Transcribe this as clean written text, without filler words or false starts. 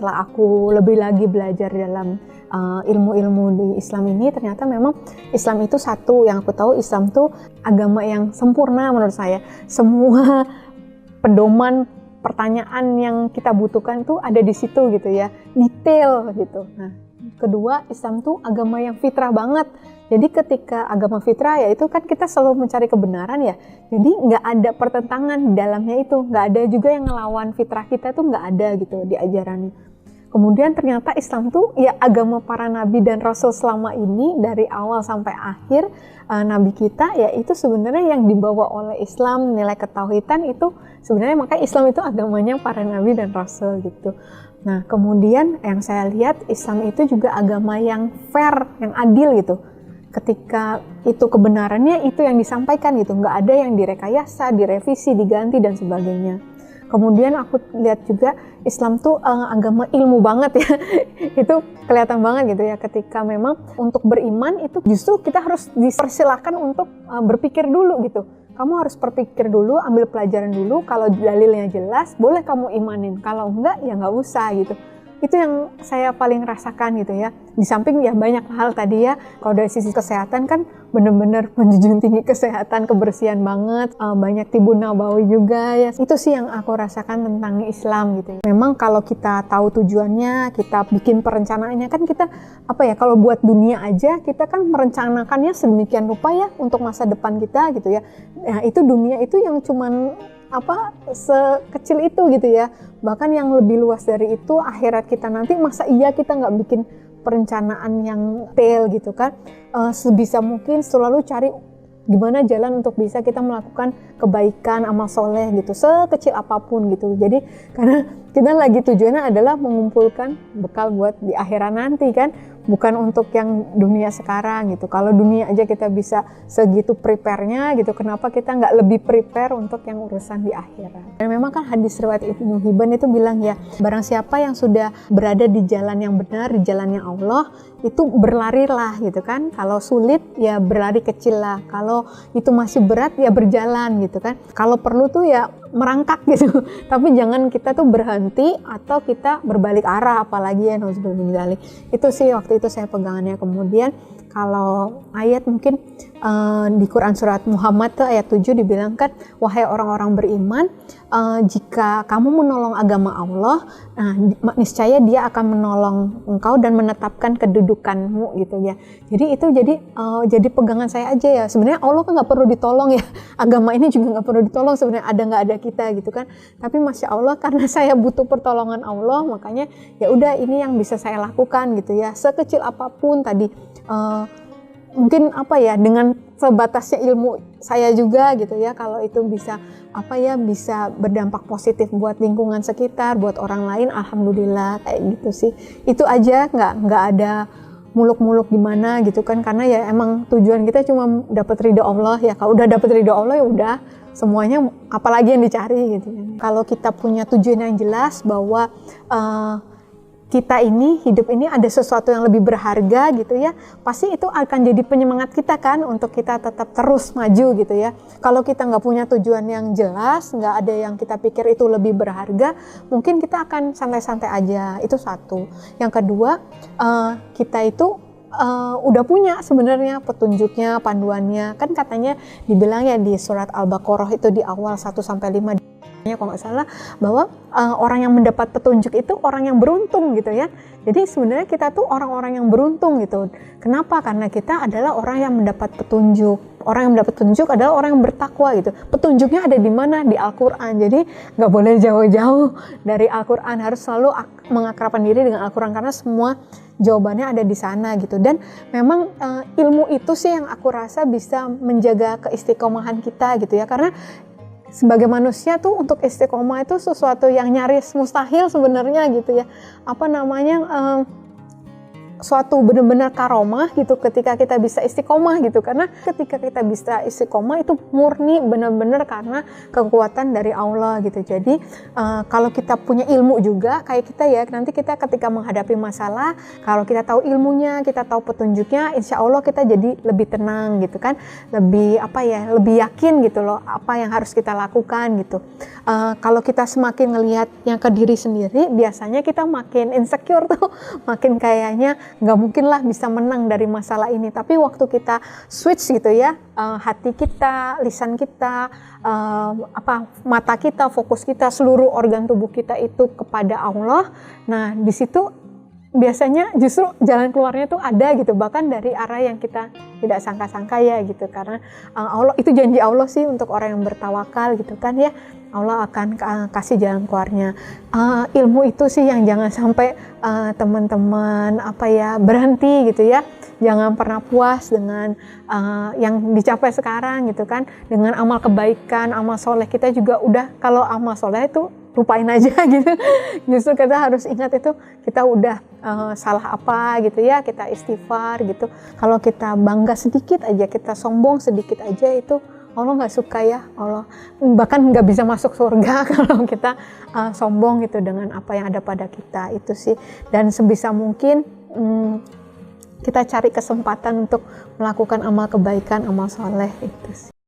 setelah aku lebih lagi belajar dalam ilmu-ilmu di Islam ini, ternyata memang Islam itu satu, yang aku tahu Islam tuh agama yang sempurna menurut saya. Semua pedoman pertanyaan yang kita butuhkan tuh ada di situ gitu ya, detail gitu. Nah, kedua, Islam tuh agama yang fitrah banget. Jadi ketika agama fitrah ya itu kan kita selalu mencari kebenaran ya. Jadi nggak ada pertentangan di dalamnya itu, nggak ada juga yang ngelawan fitrah kita tuh, nggak ada gitu di ajarannya. Kemudian ternyata Islam tuh ya agama para nabi dan rasul selama ini dari awal sampai akhir nabi kita ya itu sebenarnya yang dibawa oleh Islam, nilai ketauhidan itu sebenarnya, makanya Islam itu agamanya para nabi dan rasul gitu. Nah kemudian yang saya lihat Islam itu juga agama yang fair, yang adil gitu. Ketika itu kebenarannya itu yang disampaikan gitu, nggak ada yang direkayasa, direvisi, diganti dan sebagainya. Kemudian aku lihat juga Islam tuh agama ilmu banget ya. Itu kelihatan banget gitu ya, ketika memang untuk beriman itu justru kita harus dipersilakan untuk berpikir dulu gitu. Kamu harus berpikir dulu, ambil pelajaran dulu, kalau dalilnya jelas boleh kamu imanin, kalau enggak ya nggak usah gitu. Itu yang saya paling rasakan gitu ya. Di samping ya banyak hal tadi ya, kalau dari sisi kesehatan kan benar-benar menjunjung tinggi kesehatan, kebersihan banget, banyak tibun nabawi juga ya. Itu sih yang aku rasakan tentang Islam gitu ya. Memang kalau kita tahu tujuannya, kita bikin perencanaannya kan kita apa ya, kalau buat dunia aja kita kan merencanakannya sedemikian rupa ya untuk masa depan kita gitu ya. Nah, itu dunia itu yang cuman sekecil itu gitu ya. Bahkan yang lebih luas dari itu akhirat kita nanti, masa iya kita nggak bikin perencanaan yang detail gitu kan. Sebisa mungkin selalu cari gimana jalan untuk bisa kita melakukan kebaikan, amal soleh gitu, sekecil apapun gitu. Jadi karena kita lagi tujuannya adalah mengumpulkan bekal buat di akhirat nanti kan, bukan untuk yang dunia sekarang gitu. Kalau dunia aja kita bisa segitu prepare-nya gitu, kenapa kita nggak lebih prepare untuk yang urusan di akhirat. Dan memang kan hadis riwayat Ibnu Hibban itu bilang ya, barang siapa yang sudah berada di jalan yang benar, di jalannya Allah, itu berlarilah gitu kan. Kalau sulit ya berlari kecil lah, kalau itu masih berat ya berjalan gitu kan. Kalau perlu tuh ya merangkak gitu, tapi jangan kita tuh berhenti atau kita berbalik arah, apalagi ya nauzubillah. Itu sih waktu itu saya pegangannya. Kemudian kalau ayat mungkin di Quran surat Muhammad tuh ayat 7 dibilang kan, wahai orang-orang beriman, jika kamu menolong agama Allah, nah niscaya dia akan menolong engkau dan menetapkan kedudukanmu gitu ya. Jadi itu jadi pegangan saya aja ya. Sebenarnya Allah kan nggak perlu ditolong ya, agama ini juga nggak perlu ditolong sebenarnya, ada nggak ada kita gitu kan. Tapi masya Allah karena saya butuh pertolongan Allah, makanya ya udah ini yang bisa saya lakukan gitu ya. Sekecil apapun tadi. Mungkin apa ya, dengan sebatasnya ilmu saya juga gitu ya, kalau itu bisa bisa berdampak positif buat lingkungan sekitar, buat orang lain, alhamdulillah kayak gitu sih. Itu aja, nggak ada muluk-muluk gimana gitu kan, karena ya emang tujuan kita cuma dapat ridho Allah ya. Kalau udah dapat ridho Allah ya udah semuanya, apalagi yang dicari gitu ya. Kalau kita punya tujuan yang jelas bahwa kita ini, hidup ini ada sesuatu yang lebih berharga gitu ya, pasti itu akan jadi penyemangat kita kan untuk kita tetap terus maju gitu ya. Kalau kita nggak punya tujuan yang jelas, nggak ada yang kita pikir itu lebih berharga, mungkin kita akan santai-santai aja. Itu satu. Yang kedua, kita itu udah punya sebenarnya petunjuknya, panduannya. Kan katanya dibilang ya di surat Al-Baqarah itu di awal 1-5 kalau nggak salah, bahwa orang yang mendapat petunjuk itu orang yang beruntung gitu ya. Jadi sebenarnya kita tuh orang-orang yang beruntung gitu. Kenapa? Karena kita adalah orang yang mendapat petunjuk. Orang yang mendapat petunjuk adalah orang yang bertakwa gitu. Petunjuknya ada di mana? Di Al-Quran. Jadi nggak boleh jauh-jauh dari Al-Quran, harus selalu mengakrabkan diri dengan Al-Quran karena semua jawabannya ada di sana gitu. Dan memang ilmu itu sih yang aku rasa bisa menjaga keistiqomahan kita gitu ya. Karena sebagai manusia tuh untuk istiqomah itu sesuatu yang nyaris mustahil sebenarnya gitu ya. suatu benar-benar karomah gitu ketika kita bisa istiqomah gitu, karena ketika kita bisa istiqomah itu murni benar-benar karena kekuatan dari Allah gitu. Jadi kalau kita punya ilmu juga kayak kita ya, nanti kita ketika menghadapi masalah, kalau kita tahu ilmunya, kita tahu petunjuknya, insya Allah kita jadi lebih tenang gitu kan, lebih lebih yakin gitu loh apa yang harus kita lakukan gitu. Kalau kita semakin ngelihatnya ke diri sendiri, biasanya kita makin insecure tuh, makin kayaknya nggak mungkin lah bisa menang dari masalah ini. Tapi waktu kita switch gitu ya, hati kita, lisan kita, mata kita, fokus kita, seluruh organ tubuh kita itu kepada Allah. Nah di situ biasanya justru jalan keluarnya tuh ada gitu, bahkan dari arah yang kita tidak sangka-sangka ya gitu, karena Allah itu janji Allah sih untuk orang yang bertawakal gitu kan ya, Allah akan kasih jalan keluarnya. Ilmu itu sih yang jangan sampai teman-teman berhenti gitu ya, jangan pernah puas dengan yang dicapai sekarang gitu kan, dengan amal kebaikan, amal soleh kita juga udah, kalau amal soleh itu lupain aja gitu. Justru kita harus ingat itu kita udah salah apa gitu ya, kita istighfar gitu. Kalau kita bangga sedikit aja, kita sombong sedikit aja, itu Allah nggak suka ya. Allah bahkan nggak bisa masuk surga kalau kita sombong gitu dengan apa yang ada pada kita itu sih. Dan sebisa mungkin kita cari kesempatan untuk melakukan amal kebaikan, amal soleh itu sih.